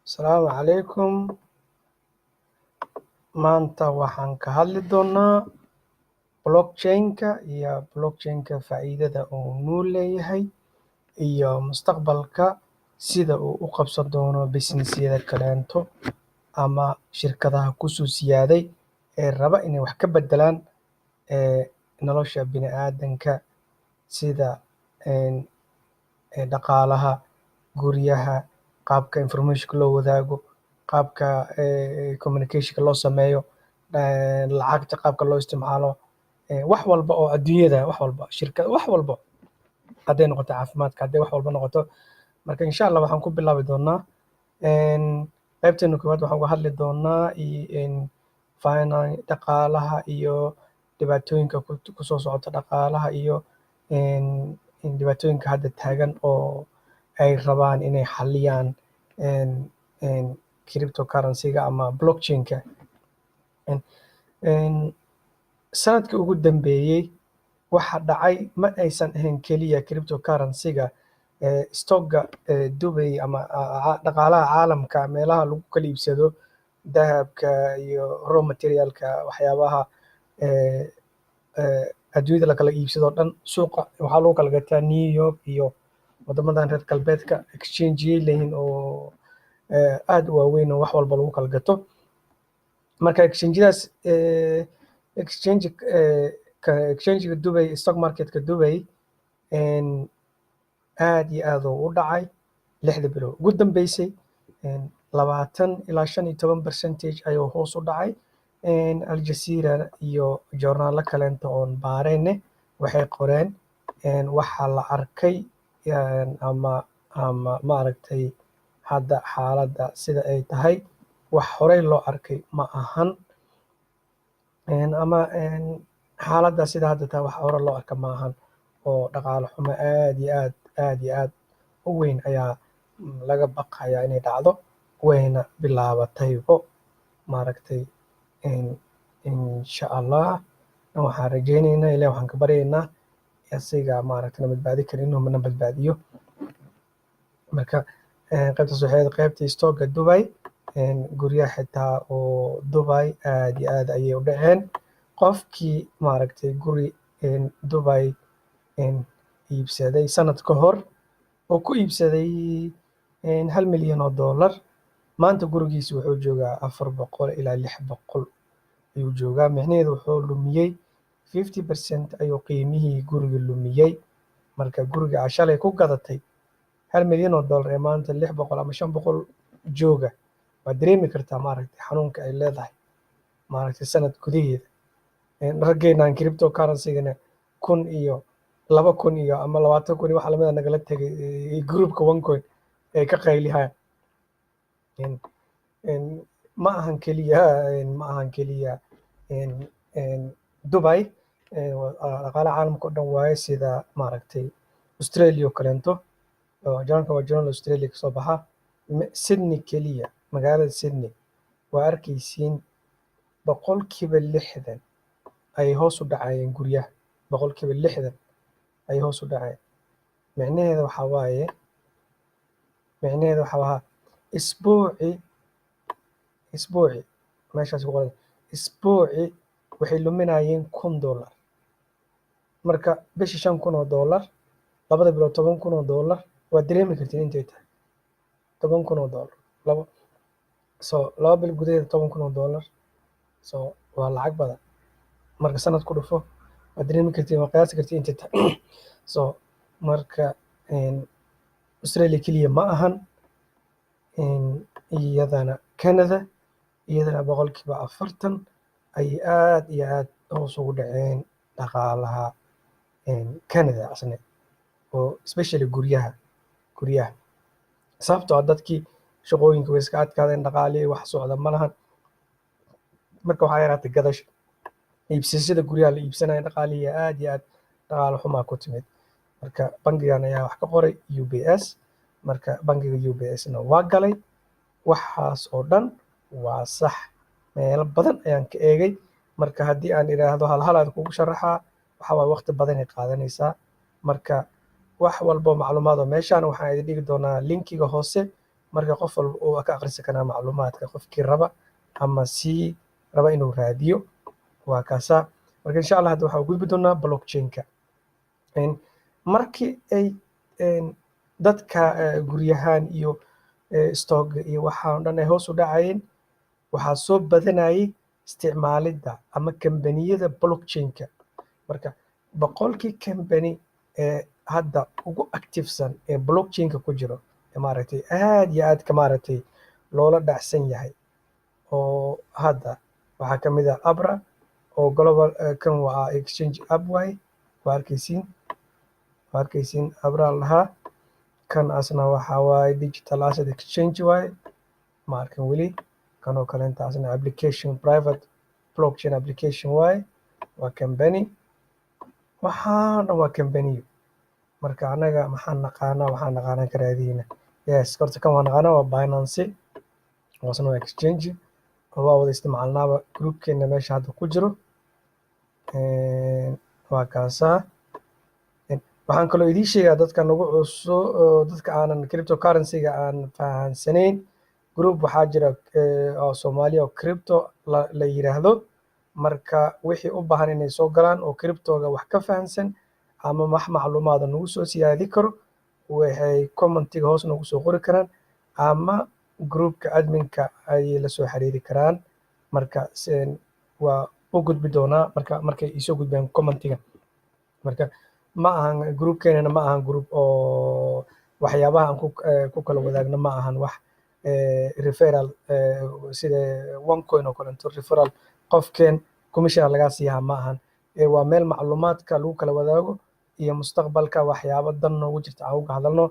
Asalaamu calaykum. Maanta waxaan ka hadli doonaa blockchain-ka iyo blockchain-ka faa'iidada uu nuu leeyahay iyo mustaqbalka sida uu u qabsan doono business-yada kaleento ama shirkadaha kusoo siyaaday ee raba inay wax ka beddelaan nolosha bini'aadanka sida dhaqaalaha, guryaha, qaabka information-ka loo wadaago, qaabka communication-ka loo sameeyo, lacagta qaabka loo isticmaalo, wax walba oo adduunyada, wax walba shirkad, wax walba hadday noqoto caafimaadka, hadday wax walba noqoto. Marka insha Allah waxaan ku bilaabi doonaa qaybteena koowaad waxaan uga hadli doonaa dhaqaalaha iyo dhibaatooyinka kusoo socota dhaqaalaha iyo dhibaatooyinka hadda taagan oo ay rabaan inay xaliyaan cryptocurrency-ga ama blockchain-ka. Sanadkii ugu dambeeyey waxa dhacay ma aysan ahayn keliya cryptocurrency-ga, stock-ga Dubai ama dhaqaalaha caalamka meelaha lagu kala iibsado dahabka iyo raw material-ka waxyaabaha adduunyada la kala iibsado dhan suuqa waxaa lagu kala gataa New York iyo wadamadan reer galbeedka exchange-yay leeyihiin oo aad u waaweyn oo wax walba lagu kala gato. Marka exchange-yadaas exchange-ga Dubai, stock market-ka Dubai aad iyo aad u dhacay 6 bilood ugu dambeysay 20 ilaa 15% ayuu hoos u dhacay. Al Jazeera iyo joornaalo kaleento oon baarayne waxay qoreen waxaa la arkay ama maaragtay hadda xaaladda sida ay tahay wax horey loo arkay ma ahan ama xaaladda sida hadda tahay wax hore loo arka ma ahan oo dhaqaale xumo aad iyo aad u weyn ayaa laga baqayaa inay dhacdo wayna bilaabataybo maaragtay insha Allah waxaan rajaynaynaa ilaahay waxaan ka baryaynaa asiga maaragtay na badbaadi karin inuu na badbaadiyo. Marka qaybtaas waxay ahayd qaybtii stock-ga Dubai. Guryaha xitaa oo Dubai aad iyo aad ayay u dhaceen. Qofkii maaragtay guri Dubai iibsaday sanad ka hor oo ku iibsaday $1 milyan maanta gurigiisa wuxuu joogaa 400 ilaa 600 ayuu joogaa. Micnaheedu wuxuu lumiyey 50% ayuu qiimihii guriga lumiyey. Marka guriga aad shalay ku gadatay $1 milyan ee maanta 600 ama 500 jooga waad dareemi kartaa maaragtay xanuunka ay leedahay maaragtay sanad gudaheeda. Raggeenan cryptocurrency-gana 1,000 iyo 2,000 iyo ama 20,000 waxa lamida nagala tagay groupka OneCoin ay ka qayliyaan. Ma ahan keliya Dubai, dhaqaalaha caalamka oo dhan waaye sida maaragtay Australia oo kaleento journalka waa journal Australia kasoo baxa. Sydney keliya magaalada Sydney waa arkaysiin 60% ay hoos u dhacayeen guryaha 60% ay hoos u dhacayeen. micnaheeda waxaa waaye isbuuci meeshaas ku qoran isbuuci waxay luminayeen $1,000. marka bishii $5,000 labada bilood $10,000 waad dareemi kartiin intay tahay $10,000 laba bil gudaheeda $10,000 waa lacag badan. marka sanad ku dhufo waad dareemi kartiin waa qiyaasi kartiin intay tahay. marka Australia keliya ma ahan iyadana Canada iyadana 40% ay aad iyo aad hoos ugu dhaceen dhaqaalaha Canada asne oo especially guryaha sababtoo ah dadkii shaqooyinka way iska adkaadeen dhaqaalihii wax socda ma lahan. marka waxaa yaraatay gadasho iibsashada guryaha la iibsanaya dhaqaalihii aad iyo aad dhaqaale xumaa ku timid. marka bangigan ayaa wax ka qoray UBS. marka bangiga UBS-na waa galay waxaas oo dhan waa sax. meelo badan ayaan ka eegay. marka haddii aan idhaahdo hal aad kugu sharaxaa waxaa waaye waqti badan ay qaadanaysaa. marka wax walbo macluumaad oo meeshaan waxaan idin dhigi doonaa linkiga hoose marka qof walba uu ka akhrisan karaa macluumaadka qofkii raba ama sii raba inuu raadiyo waa kaasaa. Marka insha allah hadda waxaa u gudbi doonaa blockchain-ka. Markii ay dadka guryahan iyo stock iyo waxaa dhan ay hoos u dhacayeen, waxaa soo badanayay isticmaalidda ama kambaniyada blockchain-ka. Marka boqolkii kambani ee hadda ugu activesan ee blockchain-ka ku jiro maaragtay aad iyo aad ka maaragtay loola dhacsan yahay oo hadda waxaa ka mid ah Abra oo global kan waa exchange app waaye, waa arkaysiin Abra lahaa. Kan asna waxaa waaye digital asset exchange waaye, ma arkin weli. Kan oo kale inta asna application private blockchain application waaye, waa company. Waxaan dhan waa company. Marka anaga waxaan naqaanaa ka raadiyeyna. Yes, horta kan waa naqaanaa waa Binance, asna waa exchange oo waa wada isticmaalnaaba groupkeena meesha hadda ku jiro. Waa kaasaa. Waxaan kaloo idiin sheegaa dadka nagu cusub, dadka aanan cryptocurrency-ga aan fahansanayn, group waxaa jira oo Soomaaliya oo crypto la yiraahdo. Marka wixii u baahan inay soo galaan oo cryptoga wax ka fahansan ama wax macluumaada nagu soo siyaadi karo, waxay commentiga hoos nagu soo qori karaan ama groupka adminka ayay la soo xiriiri karaan. Marka waa u gudbi doonaa markay isoo gudbaan commentiga. Marka ma ahan groupkeenana ma ahan group oo waxyaabaha aan ku kala wadaagno ma ahan wax referral sida OneCoin oo kaleeto referral qofkeen commission laga siiyaa ma ahan. Waa meel macluumaadka lagu kala wadaago iyo mustaqbalka waxyaabo dan noogu jirta aan uga hadalno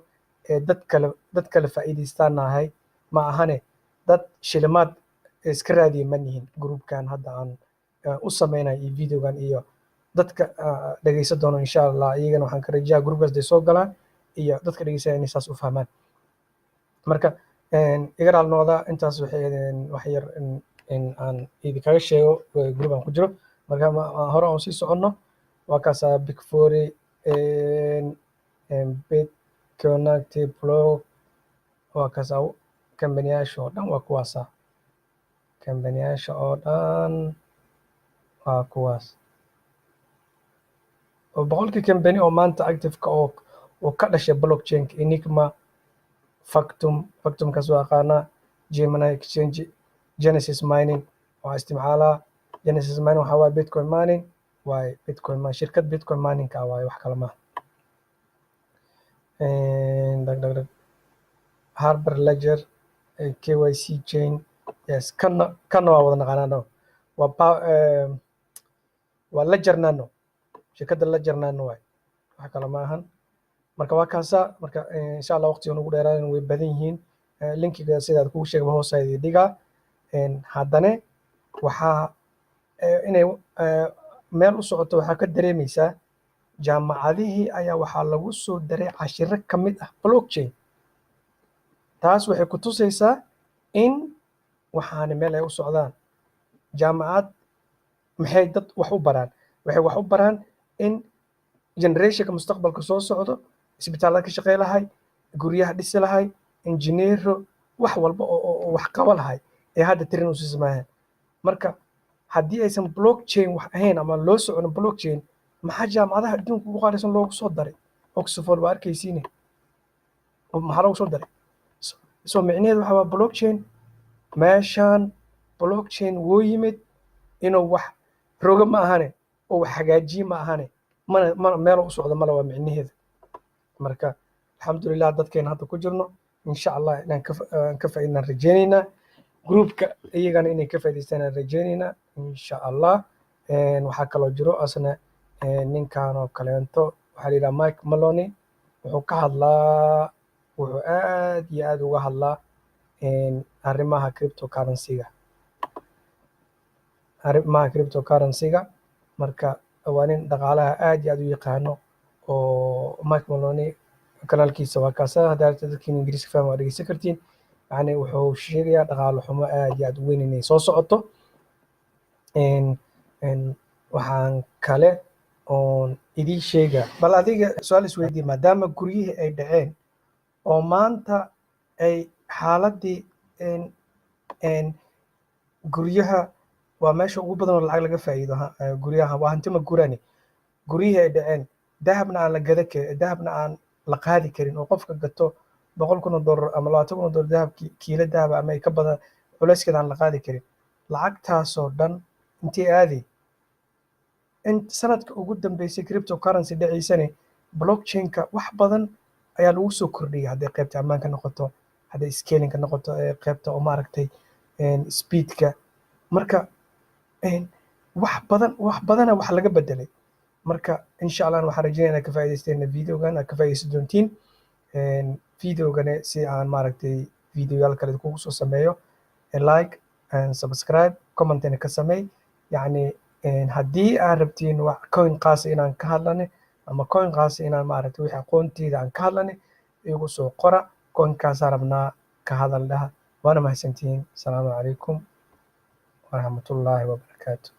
dad kale faa'iideystaanahay ma ahane dad shilimaad iska raadiya ma nihin. Groupkan hadda aan u sameynay iyo videogan iyo dadka dhageysan doono insha allah iyagana waxaan ka rajayaa groupkaas day soo galaan iyo dadka dhageysanaya inay saas u fahmaan. Marka iga raali noqda intaas waxay wax yar in aan idinkaga sheego group aan ku jiro. Marka hore aan sii soconno waa kaasaa Big Four, Bitconnect, Block, waa kaasaa kambaniyaasha oo dhan waa kuwaasa. Kambaniyaasha oo dhan waa kuwaas. oo boqolkii kambani oo maanta active-ka oo ka dhashay blockchain-ka Enigma, Factum kaas waa aqaanaa, Gemini Exchange, Genesis Mining waa isticmaalaa. Genesis Mining waxaa waaye Bitcoin mining waaye shirkad Bitcoin mining-ka waaye wax kale maaha. Harbor Ledger, KYC Chain, yes kana waa wada naqaanaa. waa Ledger Nano, shirkadda Ledger Nano waaye wax kale maahan. Marka waa kaasaa. Marka insha allah waqtiga ugu dheeraan way badan yihiin. Linkiga sidaad kugu sheegay hoos ayay dhigaa. Haddana waxaa inay meel u socoto waxaa ka dareemaysaa jaamacadihii ayaa waxaa lagu soo daray cashiro ka mid ah blockchain. Taas waxay ku tusaysaa in waxaani meel ay u socdaan. Jaamacad maxay dad wax u baraan? Waxay wax u baraan in generationka mustaqbalka soo socdo isbitaallada ka shaqey lahay, guryaha dhisi lahay, injineero wax walba oo wax qaba lahay ee hadda tirin u sismaayeen. Marka haddii aysan blockchain wax ahayn ama loo socon blockchain, maxaa jaamacadaha adduunka ugu qaalisan loogu soo daray? Oxford waa arkaysiine maxaa loogu soo daray? So micnaheedu waxaa waa blockchain. Meeshaan blockchain wuu yimid inuu wax roga ma ahane oo wax hagaajiye ma ahane mana meel u socdo male waa micnaheedu. Marka alxamdulilah dadkeena hadda ku jirno insha allah inaan ka faa'iidnaan rajeynaynaa. groupka iyagana inay ka faa'iideystaan aan rajeynaynaa insha allah. waxaa kaloo jiro asna ninkan oo kaleento waxaa la yidhaha Mike Maloney, wuxuu ka hadlaa wuxuu aad iyo aad uga hadlaa arrimaha cryptocurrency-ga. Marka waa nin dhaqaalaha aad iyo aad u yaqaano oo Mike Maloney kanaalkiisa waa kaasaa. hadda dadkiin ingiriiska fahma waa dhegeysan kartiin. yani wuxuu sheegayaa dhaqaale xumo aad iyo aad u weyn inay soo socoto. waxaan kale oon idiin sheegaa bal adiga su-aal isweydiin, maadaama guryihii ay dhaceen oo maanta ay xaaladii guryaha waa meesha ugu badan oo lacag laga faa'iido. Guryaha waa hanti ma gurani, guryihii ay dhaceen, dahabna aan la gada karin, dahabna aan la qaadi karin, oo qofka gato $100,000 ama $20,000 dahab, kiilo dahab ama ay ka badan, culeyskeeda aan la qaadi karin. lacagtaasoo dhan intii aadi in sanadka ugu dambeysay cryptocurrency dhaciisane blockchain-ka wax badan ayaa lagu soo kordhiyay, hadday qaybta ammaanka noqoto, hadday scaling-ka noqoto, qaybta oo maaragtay speed-ka. marka wax badana wax laga bedelay. marka insha allah waxaan rajeynaya inaad ka faa'iidaysteen videogan, aad ka faa'iidaysan doontiin videogane, si aan maaragtay videoyaal kale kugu soo sameeyo. like and subscribe, commentna ka sameey. yacni haddii aad rabtiin wax coin qaasa inaan ka hadlane, ama coin qaasa inaan maaragtay wixii aqoonteyda aan ka hadlane, igu soo qora. coinkaasaan rabnaa ka hadal dhaha. waana mahadsantihiin. asalaamu calaykum waraxmatullaahi wabarakaatu.